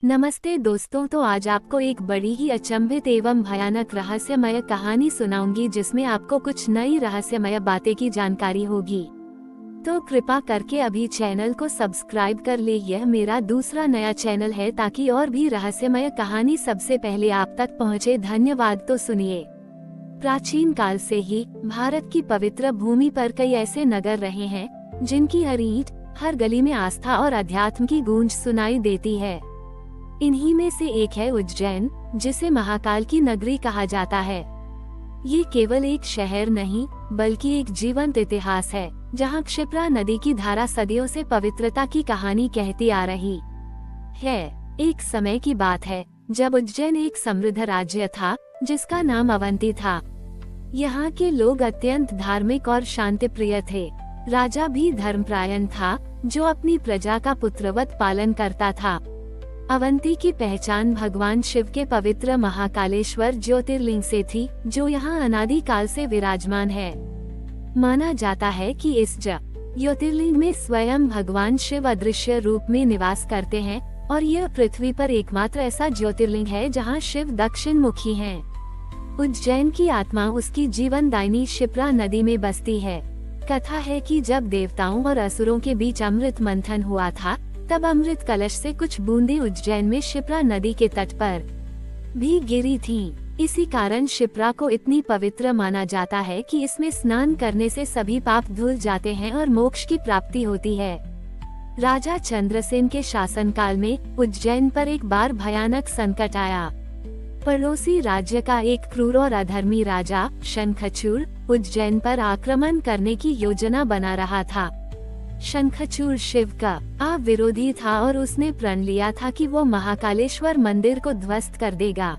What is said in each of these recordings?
नमस्ते दोस्तों, तो आज आपको एक बड़ी ही अचंभित एवं भयानक रहस्यमय कहानी सुनाऊंगी जिसमें आपको कुछ नई रहस्यमय बातें की जानकारी होगी। तो कृपा करके अभी चैनल को सब्सक्राइब कर ले। यह मेरा दूसरा नया चैनल है ताकि और भी रहस्यमय कहानी सबसे पहले आप तक पहुंचे। धन्यवाद। तो सुनिए। प्राचीन काल से ही भारत की पवित्र भूमि पर कई ऐसे नगर रहे हैं जिनकी हर ईंट, हर गली में आस्था और अध्यात्म की गूंज सुनाई देती है। इन्हीं में से एक है उज्जैन, जिसे महाकाल की नगरी कहा जाता है। ये केवल एक शहर नहीं बल्कि एक जीवंत इतिहास है, जहाँ क्षिप्रा नदी की धारा सदियों से पवित्रता की कहानी कहती आ रही है। एक समय की बात है जब उज्जैन एक समृद्ध राज्य था जिसका नाम अवंती था। यहाँ के लोग अत्यंत धार्मिक और शांतिप्रिय थे। राजा भी धर्मपरायण था जो अपनी प्रजा का पुत्रवत पालन करता था। अवंती की पहचान भगवान शिव के पवित्र महाकालेश्वर ज्योतिर्लिंग से थी, जो यहाँ अनादि काल से विराजमान है। माना जाता है कि इस ज्योतिर्लिंग में स्वयं भगवान शिव अदृश्य रूप में निवास करते हैं और यह पृथ्वी पर एकमात्र ऐसा ज्योतिर्लिंग है जहाँ शिव दक्षिण मुखी हैं। उज्जैन की आत्मा उसकी जीवनदायिनी क्षिप्रा नदी में बसती है। कथा है कि जब देवताओं और असुरों के बीच अमृत मंथन हुआ था, तब अमृत कलश से कुछ बूंदें उज्जैन में क्षिप्रा नदी के तट पर भी गिरी थीं। इसी कारण क्षिप्रा को इतनी पवित्र माना जाता है कि इसमें स्नान करने से सभी पाप धुल जाते हैं और मोक्ष की प्राप्ति होती है। राजा चंद्रसेन के शासनकाल में उज्जैन पर एक बार भयानक संकट आया। पड़ोसी राज्य का एक क्रूर और अधर्मी राजा शंखचूड़ उज्जैन पर आक्रमण करने की योजना बना रहा था। शंखचूड़ शिव का विरोधी था और उसने प्रण लिया था कि वो महाकालेश्वर मंदिर को ध्वस्त कर देगा।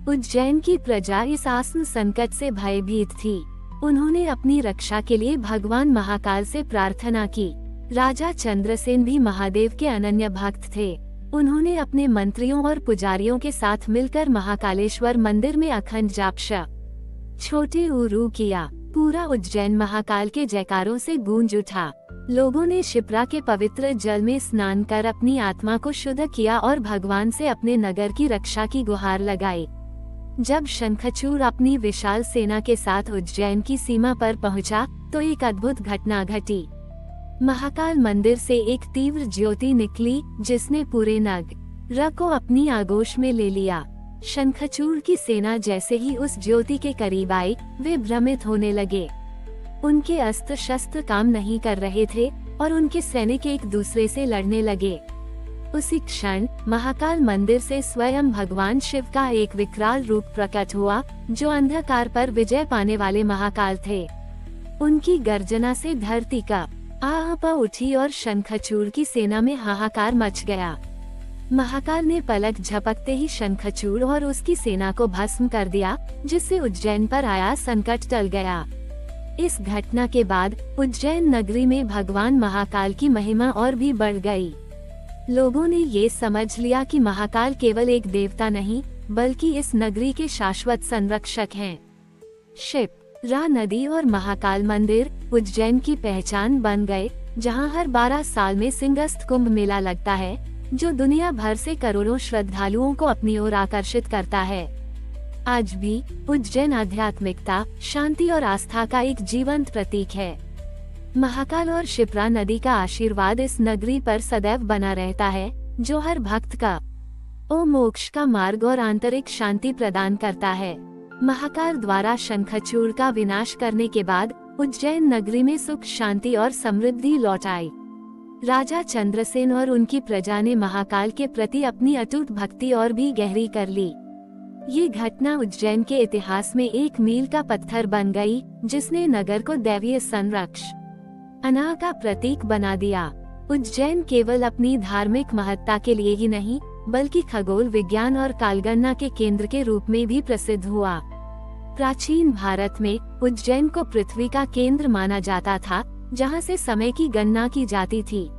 उज्जैन की प्रजा इस आसन संकट से भयभीत थी। उन्होंने अपनी रक्षा के लिए भगवान महाकाल से प्रार्थना की। राजा चंद्रसेन भी महादेव के अनन्य भक्त थे। उन्होंने अपने मंत्रियों और पुजारियों के साथ मिलकर महाकालेश्वर मंदिर में अखंड जाप छोटे उरू किया। पूरा उज्जैन महाकाल के जयकारों से गूंज उठा। लोगों ने क्षिप्रा के पवित्र जल में स्नान कर अपनी आत्मा को शुद्ध किया और भगवान से अपने नगर की रक्षा की गुहार लगाई। जब शंखचूड़ अपनी विशाल सेना के साथ उज्जैन की सीमा पर पहुंचा, तो एक अद्भुत घटना घटी। महाकाल मंदिर से एक तीव्र ज्योति निकली जिसने पूरे नगर को अपनी आगोश में ले लिया। शंखचूड़ की सेना जैसे ही उस ज्योति के करीब आई, वे भ्रमित होने लगे। उनके अस्त्र शस्त्र काम नहीं कर रहे थे और उनके सैनिक एक दूसरे से लड़ने लगे। उसी क्षण महाकाल मंदिर से स्वयं भगवान शिव का एक विकराल रूप प्रकट हुआ, जो अंधकार पर विजय पाने वाले महाकाल थे। उनकी गर्जना से धरती का आप उठी और शंखचूड़ की सेना में हाहाकार मच गया। महाकाल ने पलक झपकते ही शंखचूड़ और उसकी सेना को भस्म कर दिया, जिससे उज्जैन पर आया संकट टल गया। इस घटना के बाद उज्जैन नगरी में भगवान महाकाल की महिमा और भी बढ़ गई। लोगों ने ये समझ लिया कि महाकाल केवल एक देवता नहीं बल्कि इस नगरी के शाश्वत संरक्षक हैं। क्षिप्रा नदी और महाकाल मंदिर उज्जैन की पहचान बन गए, जहां हर 12 साल में सिंहस्थ कुंभ मेला लगता है, जो दुनिया भर से करोड़ों श्रद्धालुओं को अपनी ओर आकर्षित करता है। आज भी उज्जैन आध्यात्मिकता, शांति और आस्था का एक जीवंत प्रतीक है। महाकाल और क्षिप्रा नदी का आशीर्वाद इस नगरी पर सदैव बना रहता है, जो हर भक्त का मोक्ष का मार्ग और आंतरिक शांति प्रदान करता है। महाकाल द्वारा शंखचूड़ का विनाश करने के बाद उज्जैन नगरी में सुख, शांति और समृद्धि लौट आई। राजा चंद्रसेन और उनकी प्रजा ने महाकाल के प्रति अपनी अटूट भक्ति और भी गहरी कर ली। ये घटना उज्जैन के इतिहास में एक मील का पत्थर बन गई, जिसने नगर को दैवीय संरक्षण का प्रतीक बना दिया। उज्जैन केवल अपनी धार्मिक महत्ता के लिए ही नहीं बल्कि खगोल विज्ञान और कालगणना के केंद्र के रूप में भी प्रसिद्ध हुआ। प्राचीन भारत में उज्जैन को पृथ्वी का केंद्र माना जाता था, जहां से समय की गणना की जाती थी।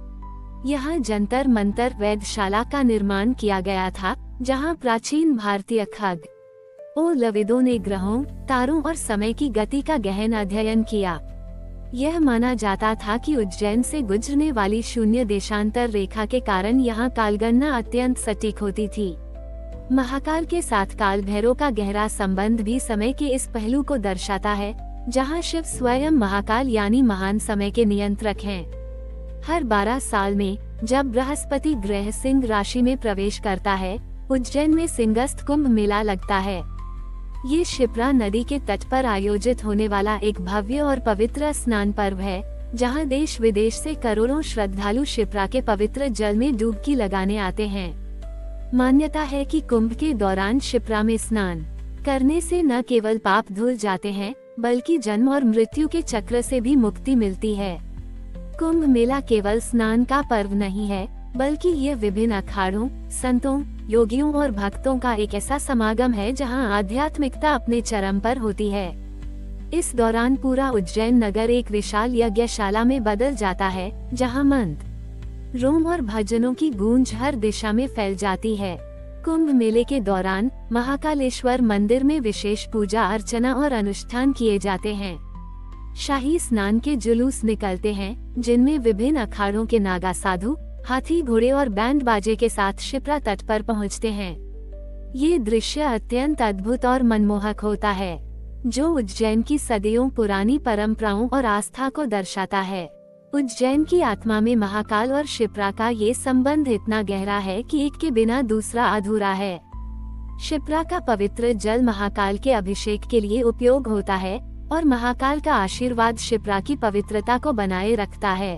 यहाँ जंतर मंतर वेधशाला का निर्माण किया गया था, जहां प्राचीन भारतीय खगोलविदों ने ग्रहों, तारों और समय की गति का गहन अध्ययन किया। यह माना जाता था कि उज्जैन से गुजरने वाली शून्य देशांतर रेखा के कारण यहाँ कालगणना अत्यंत सटीक होती थी। महाकाल के साथ काल भैरव का गहरा संबंध भी समय के इस पहलू को दर्शाता है, जहाँ शिव स्वयं महाकाल यानी महान समय के नियंत्रक हैं। हर 12 साल में जब बृहस्पति ग्रह सिंह राशि में प्रवेश करता है, उज्जैन में सिंहस्थ कुंभ मेला लगता है। ये क्षिप्रा नदी के तट पर आयोजित होने वाला एक भव्य और पवित्र स्नान पर्व है, जहां देश विदेश से करोड़ों श्रद्धालु क्षिप्रा के पवित्र जल में डुबकी लगाने आते हैं। मान्यता है कि कुंभ के दौरान क्षिप्रा में स्नान करने से न केवल पाप धुल जाते हैं, बल्कि जन्म और मृत्यु के चक्र से भी मुक्ति मिलती है। कुंभ मेला केवल स्नान का पर्व नहीं है, बल्कि ये विभिन्न अखाड़ों, संतों, योगियों और भक्तों का एक ऐसा समागम है जहां आध्यात्मिकता अपने चरम पर होती है। इस दौरान पूरा उज्जैन नगर एक विशाल यज्ञशाला में बदल जाता है, जहां मंत्र, रोम और भजनों की गूंज हर दिशा में फैल जाती है। कुंभ मेले के दौरान महाकालेश्वर मंदिर में विशेष पूजा अर्चना और अनुष्ठान किए जाते हैं। शाही स्नान के जुलूस निकलते हैं, जिनमें विभिन्न अखाड़ों के नागा साधु हाथी घोड़े और बैंड बाजे के साथ क्षिप्रा तट पर पहुंचते हैं। ये दृश्य अत्यंत अद्भुत और मनमोहक होता है, जो उज्जैन की सदियों पुरानी परंपराओं और आस्था को दर्शाता है। उज्जैन की आत्मा में महाकाल और क्षिप्रा का ये संबंध इतना गहरा है कि एक के बिना दूसरा अधूरा है। क्षिप्रा का पवित्र जल महाकाल के अभिषेक के लिए उपयोग होता है और महाकाल का आशीर्वाद क्षिप्रा की पवित्रता को बनाए रखता है।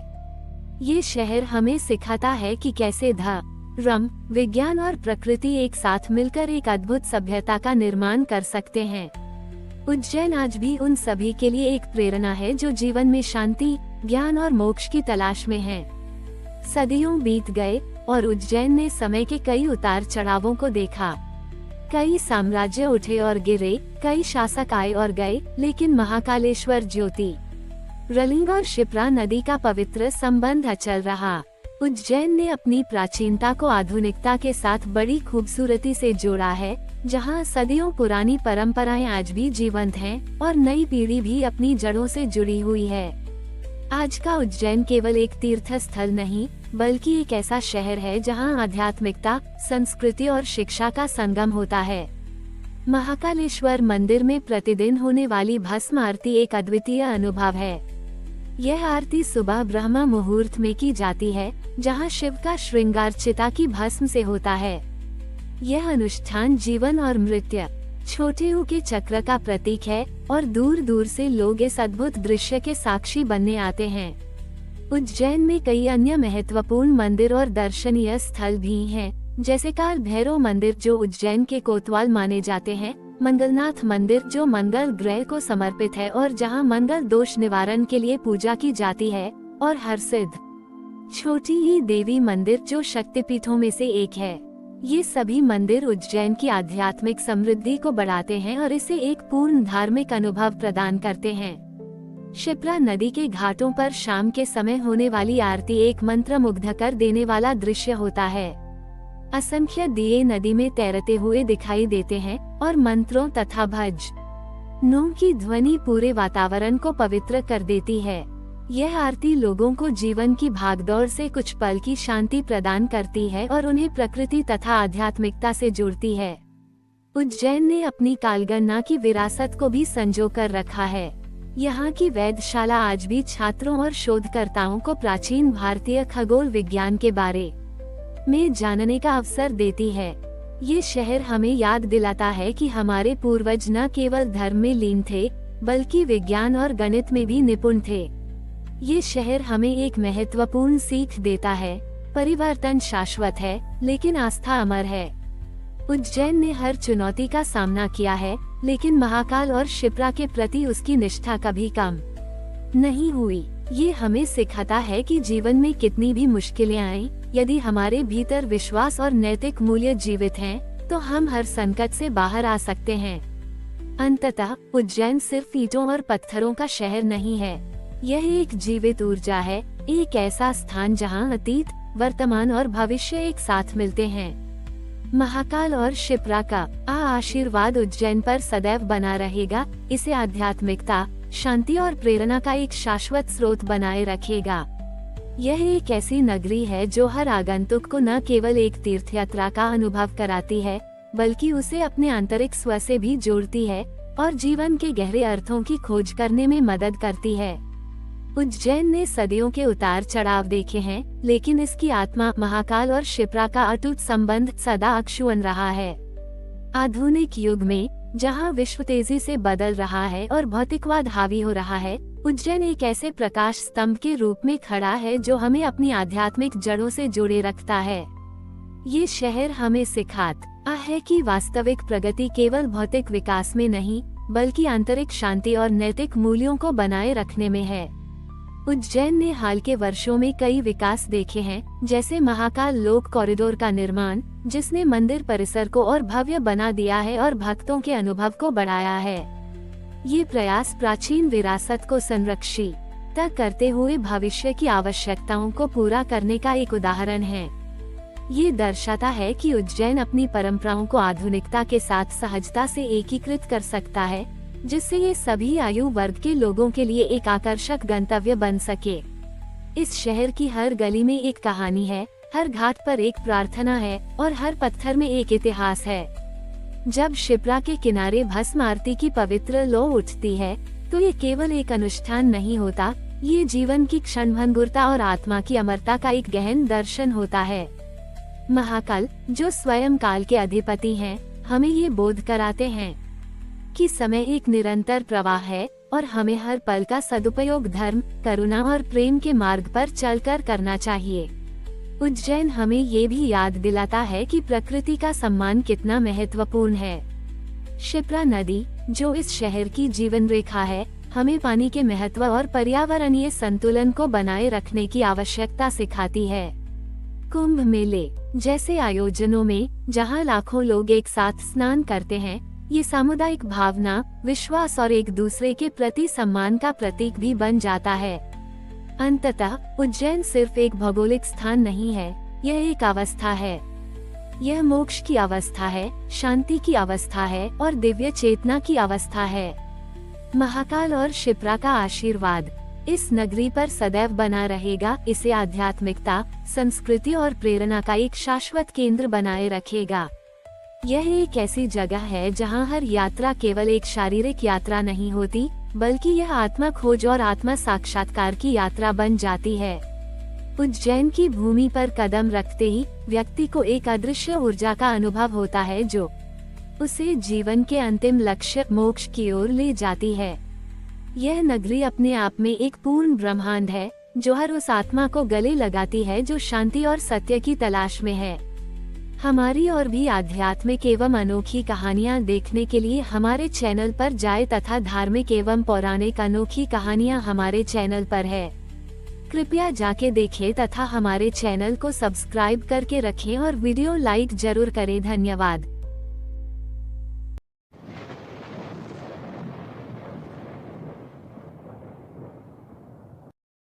ये शहर हमें सिखाता है कि कैसे धर्म, विज्ञान और प्रकृति एक साथ मिलकर एक अद्भुत सभ्यता का निर्माण कर सकते हैं। उज्जैन आज भी उन सभी के लिए एक प्रेरणा है जो जीवन में शांति, ज्ञान और मोक्ष की तलाश में हैं। सदियों बीत गए और उज्जैन ने समय के कई उतार चढ़ावों को देखा। कई साम्राज्य उठे और गिरे, कई शासक आए और गए, लेकिन महाकालेश्वर ज्योति, रलिंग और क्षिप्रा नदी का पवित्र संबंध अचल रहा। उज्जैन ने अपनी प्राचीनता को आधुनिकता के साथ बड़ी खूबसूरती से जोड़ा है, जहां सदियों पुरानी परंपराएं आज भी जीवंत हैं और नई पीढ़ी भी अपनी जड़ों से जुड़ी हुई है। आज का उज्जैन केवल एक तीर्थ स्थल नहीं, बल्कि एक ऐसा शहर है जहां आध्यात्मिकता, संस्कृति और शिक्षा का संगम होता है। महाकालेश्वर मंदिर में प्रतिदिन होने वाली भस्म आरती एक अद्वितीय अनुभव है। यह आरती सुबह ब्रह्म मुहूर्त में की जाती है, जहां शिव का श्रृंगार चिता की भस्म से होता है। यह अनुष्ठान जीवन और मृत्यु, छोटे ऊ के चक्र का प्रतीक है और दूर दूर से लोग इस अद्भुत दृश्य के साक्षी बनने आते हैं। उज्जैन में कई अन्य महत्वपूर्ण मंदिर और दर्शनीय स्थल भी हैं, जैसे काल भैरव मंदिर जो उज्जैन के कोतवाल माने जाते हैं, मंगलनाथ मंदिर जो मंगल ग्रह को समर्पित है और जहां मंगल दोष निवारण के लिए पूजा की जाती है, और हरसिद्ध छोटी ही देवी मंदिर जो शक्तिपीठों में से एक है। ये सभी मंदिर उज्जैन की आध्यात्मिक समृद्धि को बढ़ाते हैं और इसे एक पूर्ण धार्मिक अनुभव प्रदान करते हैं। क्षिप्रा नदी के घाटों पर शाम के समय होने वाली आरती एक मंत्रमुग्ध कर देने वाला दृश्य होता है। असंख्य दिए नदी में तैरते हुए दिखाई देते हैं और मंत्रों तथा भजनों की ध्वनि पूरे वातावरण को पवित्र कर देती है। यह आरती लोगों को जीवन की भागदौड़ से कुछ पल की शांति प्रदान करती है और उन्हें प्रकृति तथा आध्यात्मिकता से जोड़ती है। उज्जैन ने अपनी कालगणना की विरासत को भी संजो कर रखा है। यहाँ की वेधशाला आज भी छात्रों और शोधकर्ताओं को प्राचीन भारतीय खगोल विज्ञान के बारे में जानने का अवसर देती है। ये शहर हमें याद दिलाता है कि हमारे पूर्वज न केवल धर्म में लीन थे, बल्कि विज्ञान और गणित में भी निपुण थे। ये शहर हमें एक महत्वपूर्ण सीख देता है, परिवर्तन शाश्वत है, लेकिन आस्था अमर है। उज्जैन ने हर चुनौती का सामना किया है, लेकिन महाकाल और क्षिप्रा के प्रति उसकी निष्ठा कभी कम नहीं हुई। ये हमें सिखाता है कि जीवन में कितनी भी मुश्किलें आएं, यदि हमारे भीतर विश्वास और नैतिक मूल्य जीवित हैं, तो हम हर संकट से बाहर आ सकते हैं। अंततः उज्जैन सिर्फ ईंटों और पत्थरों का शहर नहीं है, यह एक जीवित ऊर्जा है, एक ऐसा स्थान जहां अतीत, वर्तमान और भविष्य एक साथ मिलते हैं। महाकाल और क्षिप्रा का आशीर्वाद उज्जैन पर सदैव बना रहेगा। इसे आध्यात्मिकता, शांति और प्रेरणा का एक शाश्वत स्रोत बनाए रखेगा। यह एक ऐसी नगरी है जो हर आगंतुक को न केवल एक तीर्थयात्रा का अनुभव कराती है, बल्कि उसे अपने आंतरिक स्व से भी जोड़ती है और जीवन के गहरे अर्थों की खोज करने में मदद करती है। उज्जैन ने सदियों के उतार चढ़ाव देखे हैं, लेकिन इसकी आत्मा महाकाल और क्षिप्रा का अटूट संबंध सदा अक्षुण्ण रहा है। आधुनिक युग में जहां विश्व तेजी से बदल रहा है और भौतिकवाद हावी हो रहा है, उज्जैन एक ऐसे प्रकाश स्तंभ के रूप में खड़ा है जो हमें अपनी आध्यात्मिक जड़ों से जोड़े रखता है। ये शहर हमें सिखाता है कि वास्तविक प्रगति केवल भौतिक विकास में नहीं, बल्कि आंतरिक शांति और नैतिक मूल्यों को बनाए रखने में है। उज्जैन ने हाल के वर्षों में कई विकास देखे हैं, जैसे महाकाल लोक कॉरिडोर का निर्माण, जिसने मंदिर परिसर को और भव्य बना दिया है और भक्तों के अनुभव को बढ़ाया है। ये प्रयास प्राचीन विरासत को संरक्षित करते हुए भविष्य की आवश्यकताओं को पूरा करने का एक उदाहरण है। ये दर्शाता है कि उज्जैन अपनी परंपराओं को आधुनिकता के साथ सहजता से एकीकृत कर सकता है, जिससे ये सभी आयु वर्ग के लोगों के लिए एक आकर्षक गंतव्य बन सके। इस शहर की हर गली में एक कहानी है, हर घाट पर एक प्रार्थना है और हर पत्थर में एक इतिहास है। जब क्षिप्रा के किनारे भस्म आरती की पवित्र लौ उठती है, तो ये केवल एक अनुष्ठान नहीं होता, ये जीवन की क्षणभंगुरता और आत्मा की अमरता का एक गहन दर्शन होता है। महाकाल, जो स्वयं काल के अधिपति हैं, हमें ये बोध कराते हैं कि समय एक निरंतर प्रवाह है और हमें हर पल का सदुपयोग धर्म, करुणा और प्रेम के मार्ग पर चलकर करना चाहिए। उज्जैन हमें ये भी याद दिलाता है कि प्रकृति का सम्मान कितना महत्वपूर्ण है। क्षिप्रा नदी, जो इस शहर की जीवन रेखा है, हमें पानी के महत्व और पर्यावरणीय संतुलन को बनाए रखने की आवश्यकता सिखाती है। कुंभ मेले जैसे आयोजनों में, जहां लाखों लोग एक साथ स्नान करते हैं, ये सामुदायिक भावना, विश्वास और एक दूसरे के प्रति सम्मान का प्रतीक भी बन जाता है। अंततः उज्जैन सिर्फ एक भौगोलिक स्थान नहीं है, यह एक अवस्था है। यह मोक्ष की अवस्था है, शांति की अवस्था है और दिव्य चेतना की अवस्था है। महाकाल और क्षिप्रा का आशीर्वाद इस नगरी पर सदैव बना रहेगा, इसे आध्यात्मिकता, संस्कृति और प्रेरणा का एक शाश्वत केंद्र बनाए रखेगा। यह एक ऐसी जगह है जहां हर यात्रा केवल एक शारीरिक यात्रा नहीं होती, बल्कि यह आत्मा खोज और आत्मा साक्षात्कार की यात्रा बन जाती है। उज्जैन की भूमि पर कदम रखते ही व्यक्ति को एक अदृश्य ऊर्जा का अनुभव होता है जो उसे जीवन के अंतिम लक्ष्य मोक्ष की ओर ले जाती है। यह नगरी अपने आप में एक पूर्ण ब्रह्मांड है, जो हर उस आत्मा को गले लगाती है जो शांति और सत्य की तलाश में है। हमारी और भी आध्यात्मिक एवं अनोखी कहानियाँ देखने के लिए हमारे चैनल पर जाएं तथा धार्मिक एवं पौराणिक अनोखी कहानियाँ हमारे चैनल पर है। कृपया जाके देखें तथा हमारे चैनल को सब्सक्राइब करके रखें और वीडियो लाइक जरूर करें। धन्यवाद।